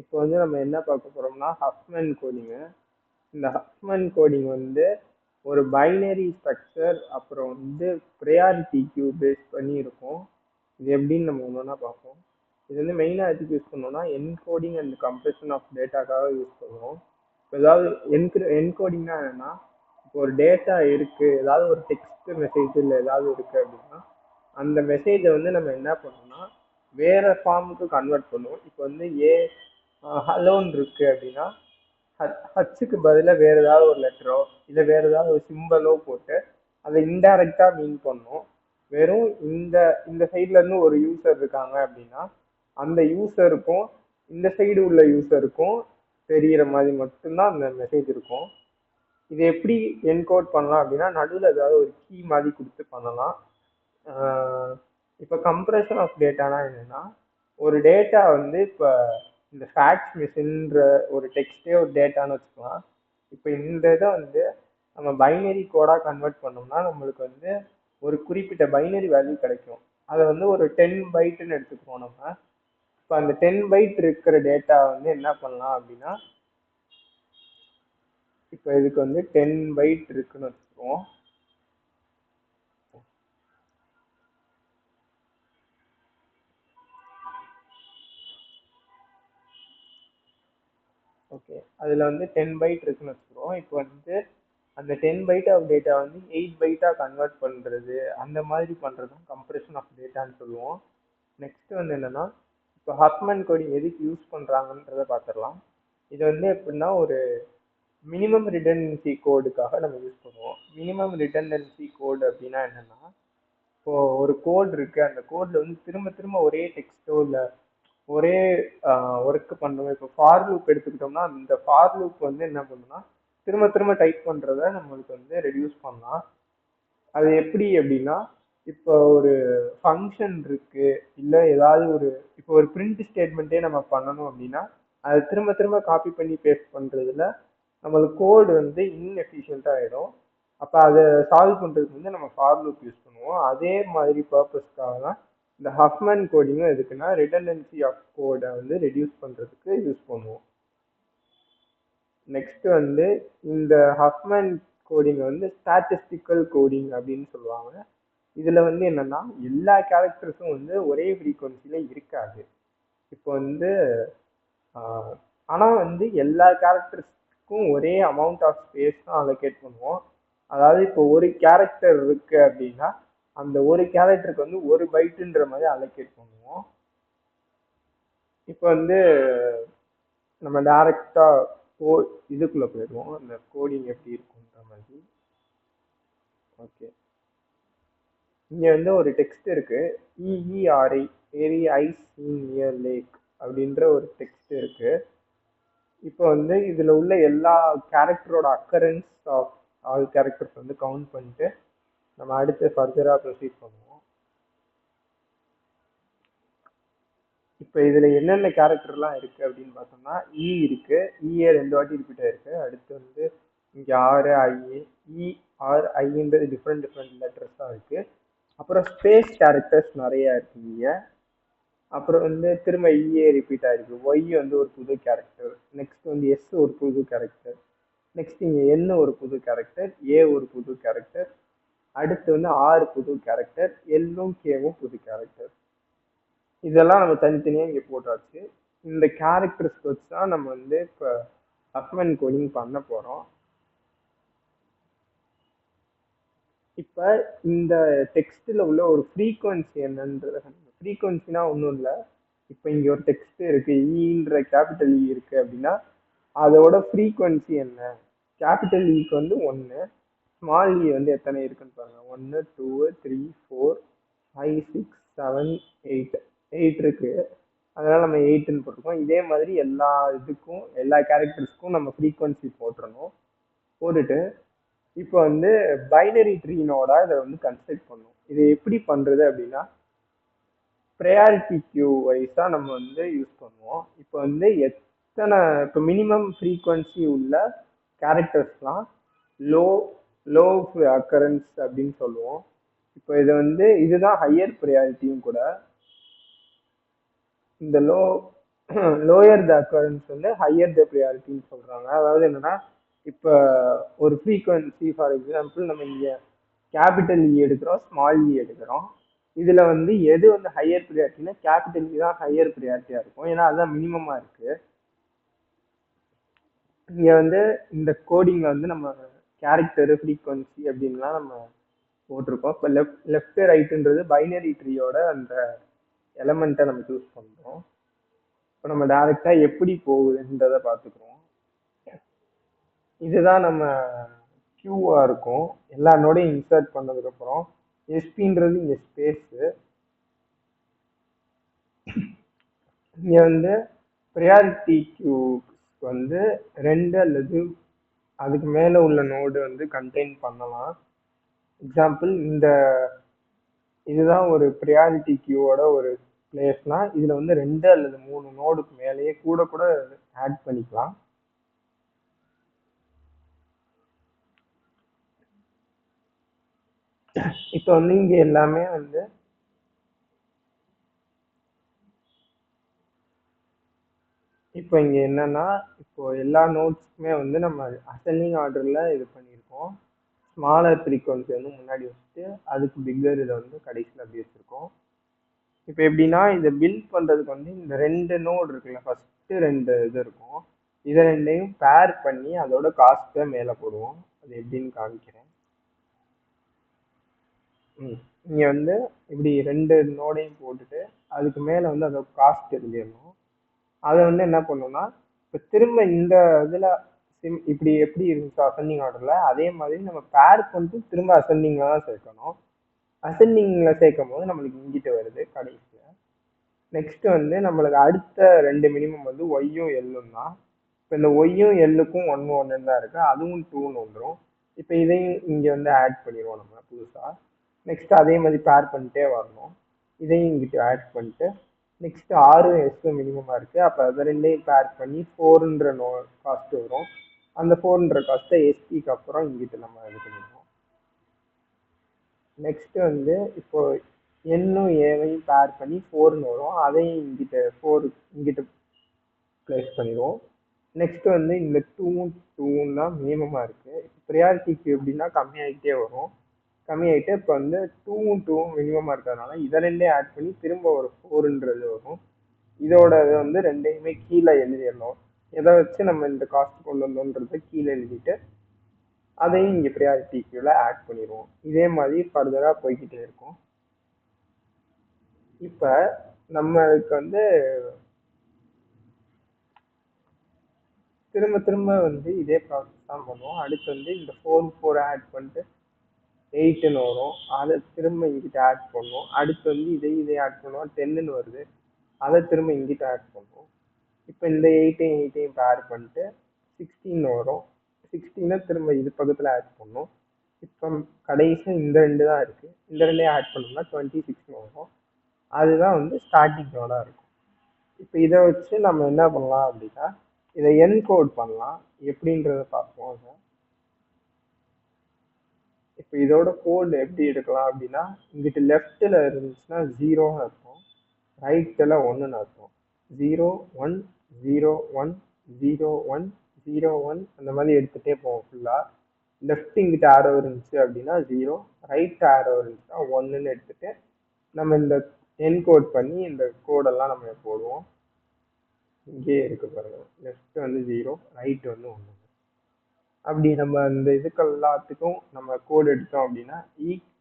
இப்போ வந்து நம்ம என்ன பார்க்க போறோம்னா ஹஃப்மேன் கோடிங்கு. இந்த ஹஃப்மேன் கோடிங் வந்து ஒரு பைனரி ஸ்ட்ரக்சர் அப்புறம் வந்து ப்ரையாரிட்டி கியூ பேஸ் பண்ணி இருக்கும். இது எப்படின்னு நம்ம ஒன்றா பார்ப்போம். இது வந்து மெயினாக எதுக்கு யூஸ் பண்ணோம்னா என்கோடிங் அண்ட் கம்ப்ரெஷன் ஆஃப் டேட்டாக்காக யூஸ் பண்ணுவோம். இப்போ ஏதாவது என்கோடிங்னா என்னன்னா, இப்போ ஒரு டேட்டா இருக்கு, ஏதாவது ஒரு டெக்ஸ்ட் மெசேஜ் இல்லை ஏதாவது இருக்கு அப்படின்னா அந்த மெசேஜை வந்து நம்ம என்ன பண்ணோம்னா வேற ஃபார்முக்கு கன்வெர்ட் பண்ணுவோம். இப்போ வந்து ஹலோன்னு இருக்கு அப்படின்னா ஹச்சுக்கு பதிலாக வேற ஏதாவது ஒரு லெட்டரோ இல்லை வேற ஏதாவது ஒரு சிம்பலோ போட்டு அதை இன்டைரக்டா மீன் பண்ணும். வெறும் இந்த இந்த சைட்ல இருந்து ஒரு யூசர் இருக்காங்க அப்படின்னா அந்த யூசருக்கும் இந்த சைடு உள்ள யூசருக்கும் தெரிகிற மாதிரி மட்டும்தான் அந்த மெசேஜ் இருக்கும். இது எப்படி என்கோட் பண்ணலாம் அப்படின்னா நடுவில் ஏதாவது ஒரு கீ மாதிரி கொடுத்து பண்ணலாம். இப்போ கம்ப்ரெஷன் ஆஃப் டேட்டானா என்னன்னா, ஒரு டேட்டா வந்து இப்போ இந்த ஃபேக்ஸ் மிஷின்ற ஒரு டெக்ஸ்டே ஒரு டேட்டான்னு வச்சுக்கலாம். இப்போ இந்த இதை வந்து நம்ம பைனரி கோடாக கன்வெர்ட் பண்ணோம்னா நம்மளுக்கு வந்து ஒரு குறிப்பிட்ட பைனரி வேல்யூ கிடைக்கும். அதை வந்து ஒரு 10 பைட்டுன்னு எடுத்துக்குவோம் நம்ம. இப்போ அந்த 10 பைட் இருக்கிற டேட்டா வந்து என்ன பண்ணலாம் அப்படின்னா, இப்போ இதுக்கு வந்து 10 பைட் இருக்குன்னு வச்சுக்குவோம். ஓகே, அதில் வந்து 10 பைட் இருக்குன்னு வச்சுக்கிறோம். இப்போ வந்து அந்த 10 பைட் ஆஃப் டேட்டா வந்து 8 பைட்டாக கன்வெர்ட் பண்ணுறது, அந்த மாதிரி பண்ணுறது தான் கம்ப்ரெஷன் ஆஃப் டேட்டான்னு சொல்லுவோம். நெக்ஸ்ட் வந்து என்னென்னா, இப்போ ஹஃப்மேன் கோடிங் எதுக்கு யூஸ் பண்ணுறாங்கன்றதை பார்த்துடலாம். இது வந்து எப்படின்னா ஒரு மினிமம் ரிடண்டன்சி கோடுக்காக நம்ம யூஸ் பண்ணுவோம். மினிமம் ரிடண்டன்சி கோடு அப்படின்னா என்னென்னா, இப்போது ஒரு கோட் இருக்குது, அந்த கோடில் வந்து திரும்ப திரும்ப ஒரே டெக்ஸ்ட்டோ இல்லை ஒரே ஒர்க் பண்ணுவோம். இப்போ ஃபார் லூப் எடுத்துக்கிட்டோம்னா அந்த ஃபார் லூப் வந்து என்ன பண்ணுன்னா திரும்ப திரும்ப டைப் பண்ணுறத நம்மளுக்கு வந்து ரெடியூஸ் பண்ணலாம். அது எப்படி அப்படின்னா, இப்போ ஒரு ஃபங்க்ஷன் இருக்கு இல்லை ஏதாவது ஒரு இப்போ ஒரு பிரிண்ட் ஸ்டேட்மெண்ட்டே நம்ம பண்ணணும் அப்படின்னா அதை திரும்ப திரும்ப காப்பி பண்ணி பேஸ்ட் பண்ணுறதுல நம்மளுக்கு கோடு வந்து இன்எஃபிஷியண்ட்டாக ஆகிடும். அப்போ அதை சால்வ் பண்ணுறதுக்கு வந்து நம்ம ஃபார் லூப் யூஸ் பண்ணுவோம். அதே மாதிரி பர்பஸ்க்காக தான் இந்த ஹஃப்மேன் கோடிங்கும் எதுக்குன்னா ரிடண்டன்சி ஆஃப் கோடை வந்து ரெடியூஸ் பண்ணுறதுக்கு யூஸ் பண்ணுவோம். நெக்ஸ்ட் வந்து இந்த ஹஃப்மேன் கோடிங் வந்து ஸ்டாட்டிஸ்டிக்கல் கோடிங் அப்படின்னு சொல்லுவாங்க. இதில் வந்து என்னென்னா எல்லா கேரக்டர்ஸும் வந்து ஒரே ஃப்ரீக்வன்சியில் இருக்காது. இப்போ வந்து ஆனால் வந்து எல்லா கேரக்டர்ஸ்க்கும் ஒரே அமௌண்ட் ஆஃப் ஸ்பேஸ் தான் அலோகேட் பண்ணுவோம். அதாவது இப்போ ஒரு கேரக்டர் இருக்கு அப்படின்னா அந்த ஒரு கேரக்டருக்கு வந்து ஒரு பைட்டுன்ற மாதிரி அலோகேட் பண்ணுவோம். இப்போ வந்து நம்ம டைரக்டா இதுக்குள்ள போயிடுவோம், அந்த கோடிங் எப்படி இருக்குன்ற மாதிரி. ஓகே, இங்க வந்து ஒரு டெக்ஸ்ட் இருக்கு, இஇஆர்ஐ ஏரி ஐ சீன் நியர் லேக் அப்படின்ற ஒரு டெக்ஸ்ட் இருக்கு. இப்போ வந்து இதுல உள்ள எல்லா கேரக்டரோட அக்கரன்ஸ் ஆஃப் ஆல் கேரக்டர்ஸ் வந்து கவுண்ட் பண்ணிட்டு நம்ம அடுத்து ஃபர்தரா ப்ரொசீட் பண்ணுவோம். இப்போ இதுல என்னென்ன கேரக்டர்லாம் இருக்கு அப்படின்னு பார்த்தோம்னா இ இருக்கு, இஏ 2 வாட்டி ரிப்பீட் ஆயிருக்கு. அடுத்து வந்து இங்க ஆறு ஐஏ, இ ஆர் ஐன்றது டிஃப்ரெண்ட் லெட்டர்ஸ் தான் இருக்கு. அப்புறம் ஸ்பேஸ் கேரக்டர்ஸ் நிறைய இருக்கு இங்க. அப்புறம் வந்து திரும்ப இஏ ரிப்பீட் ஆயிருக்கு, ஒய் வந்து ஒரு புது கேரக்டர், நெக்ஸ்ட் வந்து எஸ் ஒரு புது கேரக்டர், நெக்ஸ்ட் இங்க என் ஒரு புது கேரக்டர், ஏ ஒரு புது கேரக்டர், அடுத்து வந்து ஆறு புது கேரக்டர், எல்லும் கேவும் புது கேரக்டர். இதெல்லாம் நம்ம தனித்தனியாக இங்கே போட்டாச்சு. இந்த கேரக்டர்ஸ் வச்சு தான் நம்ம வந்து இப்போ ஹஃப்மேன் கோடிங் பண்ண போகிறோம். இப்போ இந்த டெக்ஸ்ட்டில் உள்ள ஒரு ஃப்ரீக்குவன்சி என்னன்றது, ஃப்ரீக்குவன்சினா ஒன்றும் இல்லை. இப்போ இங்கே ஒரு டெக்ஸ்ட் இருக்கு, ஈன்ற கேபிட்டல் இ இருக்கு அப்படின்னா அதோட ஃப்ரீக்குவன்சி என்ன? கேபிட்டல் இக்கு வந்து 1, ஸ்மால் இ வந்து எத்தனை இருக்குன்னு பாருங்க, 1 2 3 4 5 6 7 8 8 இருக்கு. அதனால நம்ம 8ன்னு போட்டிருக்கோம். இதே மாதிரி எல்லா இதுக்கும் எல்லா கேரக்டர்ஸ்க்கும் நம்ம ஃப்ரீக்வன்சி போட்டுறணும். போட்டுட்டு இப்போ வந்து பைனரி ட்ரீனோட இதை வந்து கன்ஸ்ட்ரக்ட் பண்ணணும். இது எப்படி பண்றது அப்படின்னா ப்ரையாரிட்டி கியூ வைஸாக நம்ம வந்து யூஸ் பண்ணுவோம். இப்போ வந்து எத்தனை இப்போ மினிமம் ஃப்ரீக்வன்சி உள்ள கேரக்டர்ஸ்லாம் லோ லோ அக்கரன்ஸ் அப்படின்னு சொல்லுவோம். இப்போ இதை வந்து இதுதான் ஹையர் ப்ரையாரிட்டியும் கூட. இந்த லோ லோயர் த அக்கரன்ஸ் வந்து ஹையர் த ப்ரியாரிட்டின்னு சொல்றாங்க. அதாவது என்னன்னா, இப்போ ஒரு ஃப்ரீக்வன்சி ஃபார் எக்ஸாம்பிள் நம்ம இங்க கேபிட்டல் இ எடுக்கிறோம், ஸ்மால் இ எடுக்கிறோம். இதுல வந்து எது வந்து ஹையர் ப்ரியாரிட்டினா கேபிட்டல் இ தான் ஹையர் ப்ரியாரிட்டியா இருக்கும், ஏன்னா அதுதான் மினிமமா இருக்கு. இங்க வந்து இந்த கோடிங்ல வந்து நம்ம கேரக்டர் ஃப்ரீக்வன்சி அப்படின்லாம் நம்ம போட்டிருக்கோம். இப்போ லெஃப்ட் ரைட்டுன்றது பைனரி ட்ரீயோட அந்த எலமெண்ட்டை நம்ம சூஸ் பண்றோம். இப்போ நம்ம டைரக்டா எப்படி போகுதுன்றதை பார்த்துக்கிறோம். இதுதான் நம்ம கியூவா இருக்கும். எல்லா நோடையும் இன்சர்ட் பண்ணதுக்கு அப்புறம் எஸ்பின்றது இங்க ஸ்பேஸ். இங்க வந்து ப்ரியாரிட்டி கியூ வந்து 2 அல்லது அதுக்கு மேல உள்ள நோடு வந்து கண்டெயின் பண்ணலாம். எக்ஸாம்பிள் இந்த இதுதான் ஒரு ப்ரியாரிட்டி கியூவோட ஒரு பிளேஸ்னா இதுல வந்து 2 அல்லது 3 நோடுக்கு மேலேயே கூட கூட ஆட் பண்ணிக்கலாம். இப்போ வந்து இங்க எல்லாமே வந்து இப்போ இங்க என்னன்னா, இப்போ எல்லா நோட்ஸ்க்குமே வந்து நம்ம அசெண்டிங் ஆர்டர்ல இது பண்ணியிருக்கோம். ஸ்மாலர் ஃப்ரீக்வன்சி வந்து முன்னாடி வச்சுட்டு அதுக்கு பிக்கர் இதை வந்து கடைசியில் அப்படி வச்சிருக்கோம். இப்போ எப்படின்னா இதை பில்ட் பண்றதுக்கு வந்து இந்த 2 நோடு இருக்குல்ல, ஃபர்ஸ்ட் 2 இது இருக்கும், இதை ரெண்டையும் பேர் பண்ணி அதோட காஸ்ட்டை மேலே போடுவோம். அது எப்படின்னு காமிக்கிறேன். இங்க வந்து இப்படி 2 நோடையும் போட்டுட்டு அதுக்கு மேல வந்து அதோட காஸ்ட் எழுதிடணும். அதை வந்து என்ன பண்ணணும்னா இப்போ திரும்ப இந்த இதுல இப்படி எப்படி இருந்துச்சு அசெண்டிங் ஆர்டர்ல அதே மாதிரி நம்ம பேர் பண்ணிட்டு திரும்ப அசெண்டிங்ல தான் சேர்க்கணும். அசெண்டிங்ல சேர்க்கும் போது நம்மளுக்கு இங்கிட்ட வருது கடைசியில. நெக்ஸ்ட் வந்து நம்மளுக்கு அடுத்த 2 மினிமம் வந்து ஒய்யும் எல்லும் தான். இப்போ இந்த ஒய்யும் எல்லுக்கும் 1 1 தான் இருக்கு, அதுவும் 2ன்னு வந்துடும். இப்போ இதையும் இங்க வந்து ஆட் பண்ணிடுவோம் நம்ம புதுசா. நெக்ஸ்ட் அதே மாதிரி பேர் பண்ணிட்டே வரணும். இதையும் இங்கிட்ட ஆட் பண்ணிட்டு நெக்ஸ்ட் 6 எஸ் மினிமமா இருக்கு, அப்போ அதை ரெண்டையும் பேர் பண்ணி 4ன்ற காஸ்ட் வரும். அந்த 4ன்ற காஸ்ட்டை எஸ்பிக்கு அப்புறம் இங்கிட்ட நம்ம இது பண்ணிடுவோம். நெக்ஸ்ட் வந்து இப்போ என்னும் ஏவையும் பேர் பண்ணி 4ன்னு வரும், அதையும் இங்கிட்ட 4 இங்கிட்ட பிளேஸ் பண்ணிடுவோம். நெக்ஸ்ட் வந்து இந்த 2 தான் மினிமமா இருக்கு. ப்ரியாரிட்டிக்கு எப்படின்னா கம்மியாகிட்டே வரும், கம்மியாயிட்டு இப்போ வந்து 2 மினிமமா இருக்கிறதுனால இதை ரெண்டே ஆட் பண்ணி திரும்ப ஒரு 4ன்றது வரும். இதோட வந்து ரெண்டையுமே கீழே எழுதிடணும். எதை வச்சு நம்ம இந்த காஸ்ட் கொண்டு வந்தோன்றதை கீழே எழுதிட்டு அதையும் இங்கே ப்ரியாரிட்டி கியூல ஆட் பண்ணிடுவோம். இதே மாதிரி ஃபர்தரா போய்கிட்டே இருக்கும். இப்போ நம்மளுக்கு வந்து திரும்ப திரும்ப வந்து இதே ப்ராசஸ் தான் பண்ணுவோம். அடுத்து வந்து இந்த 4 ஆட் பண்ணிட்டு 8ன்னு வரும், அதை திரும்ப இங்கிட்ட ஆட் பண்ணுவோம். அடுத்து வந்து இதை ஆட் பண்ணுவோம், 10ன்னு வருது, அதை திரும்ப இங்கிட்ட ஆட் பண்ணுவோம். இப்போ இந்த 8ஐயும் பேர் பண்ணிட்டு 16 வரும், 16 திரும்ப இது பக்கத்தில் ஆட் பண்ணும். இப்போ கடைசியாக இந்த 2 தான் இருக்கு, இந்த 2ஐயும் ஆட் பண்ணோம்னா 26 வரும். அதுதான் வந்து ஸ்டார்டிங் நோடாக இருக்கும். இப்போ இதை வச்சு நம்ம என்ன பண்ணலாம் அப்படின்னா இதை என்கோட் பண்ணலாம். எப்படின்றத பார்ப்போம். அதை இப்போ இதோட கோட் எப்படி எடுக்கலாம் அப்படின்னா இங்கிட்ட லெஃப்டில் இருந்துச்சுன்னா 0ன்னு அர்த்தம், ரைட்டில் 1ன்னு அர்த்தம். 0 1 0 1 0 1 0 1 அந்த மாதிரி எடுத்துகிட்டே போவோம் ஃபுல்லாக. லெஃப்ட் இங்கிட்ட ஆரோ இருந்துச்சு அப்படின்னா 0, ரைட் ஆரோ இருந்துச்சுன்னா 1ன்னு எடுத்துட்டு நம்ம இந்த என்கோட் பண்ணி இந்த கோடெல்லாம் நம்ம போடுவோம். இங்கே இருக்கு பாருங்க, லெஃப்ட் வந்து 0, ரைட் வந்து 1. அப்படி நம்ம இந்த இதுக்கு எல்லாத்துக்கும் நம்ம கோட் எடுத்தோம் அப்படின்னா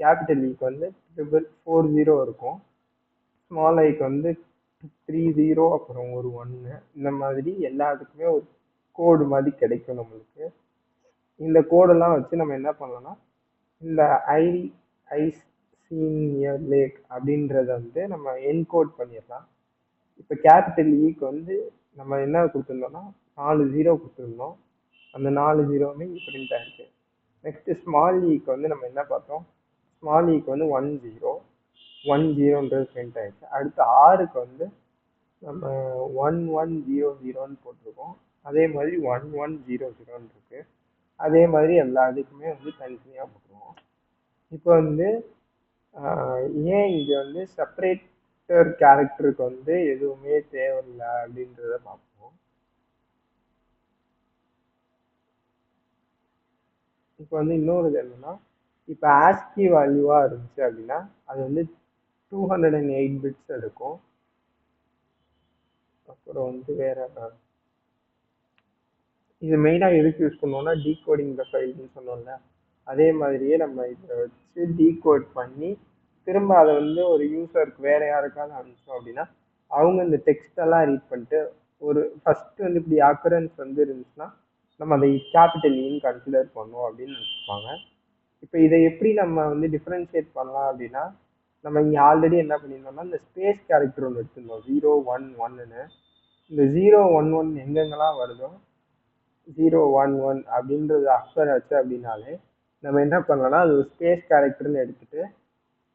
கேபிட்டல் இக்கு வந்து 40 இருக்கும், ஸ்மால் ஐக்கு வந்து 30 அப்புறம் ஒரு 1, இந்த மாதிரி எல்லாத்துக்குமே ஒரு கோடு மாதிரி கிடைக்கும் நம்மளுக்கு. இந்த கோடெல்லாம் வச்சு நம்ம என்ன பண்ணலாம்னா இந்த ஐ சீன் நியர் லேக் அப்படின்றத வந்து நம்ம என்கோட் பண்ணிடலாம். இப்போ கேபிட்டல் இக்கு வந்து நம்ம என்ன கொடுத்துருந்தோம்னா 4 0 கொடுத்துருந்தோம், அந்த 4 0மே இங்கே பிரிண்ட் ஆயிருக்கு. நெக்ஸ்ட் ஸ்மால் இக்கு வந்து நம்ம என்ன பார்த்தோம், ஸ்மால் இக்கு வந்து 1 0 1 0ன்றது பிரிண்ட் ஆயிடுச்சு. அடுத்து ஆறுக்கு வந்து நம்ம 1 1 0 0ன்னு போட்டிருக்கோம், அதே மாதிரி 1 1 0 0ன்னு இருக்கு. அதே மாதிரி எல்லா இதுக்குமே வந்து தனித்தனியாக போட்டுருவோம். இப்போ வந்து ஏன் இங்கே வந்து செப்பரேட் வெக்டர் கேரக்டருக்கு வந்து எதுவுமே தேவையில்லை அப்படின்றத பார்ப்போம். இப்போ வந்து இன்னொரு என்னன்னா, இப்போ ஆஸ்கி வேல்யூவா இருந்துச்சு அப்படின்னா அது வந்து 208 பிட்ஸ் எடுக்கும். அப்புறம் வந்து வேற இது மெயினாக எதுக்கு யூஸ் பண்ணுவோம்னா டீகோடிங் ப்ரொஃபைல்னு சொன்னோம்ல, அதே மாதிரியே நம்ம இதை வச்சு டீகோட் பண்ணி திரும்ப அதை வந்து ஒரு யூசருக்கு வேற யாருக்காவது அனுப்பிச்சோம் அப்படின்னா அவங்க இந்த டெக்ஸ்ட் எல்லாம் ரீட் பண்ணிட்டு ஒரு ஃபர்ஸ்ட் வந்து இப்படி அக்கரன்ஸ் வந்து இருந்துச்சுன்னா நம்ம அதை கேபிட்டல் இன்னு கன்சிடர் பண்ணுவோம் அப்படின்னு நினச்சிப்பாங்க. இப்போ இதை எப்படி நம்ம வந்து டிஃப்ரென்ஷியேட் பண்ணலாம் அப்படின்னா, நம்ம இங்கே ஆல்ரெடி என்ன பண்ணியிருந்தோம்னா இந்த ஸ்பேஸ் கேரக்டர் ஒன்று எடுத்திருந்தோம் 011ன்னு. இந்த 011 எங்கெங்கெல்லாம் வருதோ 011 அப்படின்றது அக்சர் ஆச்சு அப்படின்னாலே நம்ம என்ன பண்ணலாம்னா அது ஒரு ஸ்பேஸ் கேரக்டர்னு எடுத்துட்டு,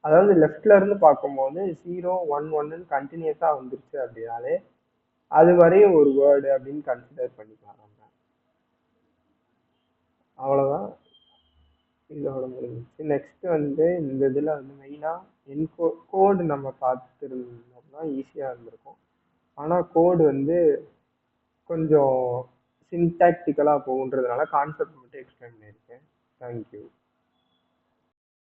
அதாவது லெஃப்ட்ல இருந்து பார்க்கும்போது 011ன்னு கண்டினியூஸாக வந்துருச்சு அப்படின்னாலே அது வரையும் ஒரு வேர்டு அப்படின்னு கன்சிடர் பண்ணிக்கலாம் நம்ம. அவ்வளோதான் இதோட முடிஞ்சிச்சு. நெக்ஸ்ட் வந்து இந்த இதில் வந்து மெயினாக கோடு நம்ம பார்த்துருந்தோம்னா ஈஸியாக இருந்திருக்கும். ஆனால் கோடு வந்து கொஞ்சம் சின்டாக்டிக்கலாக போகுன்றதுனால கான்செப்ட் மட்டும் எக்ஸ்பிளைன் பண்ணியிருக்கேன். தேங்க்யூ.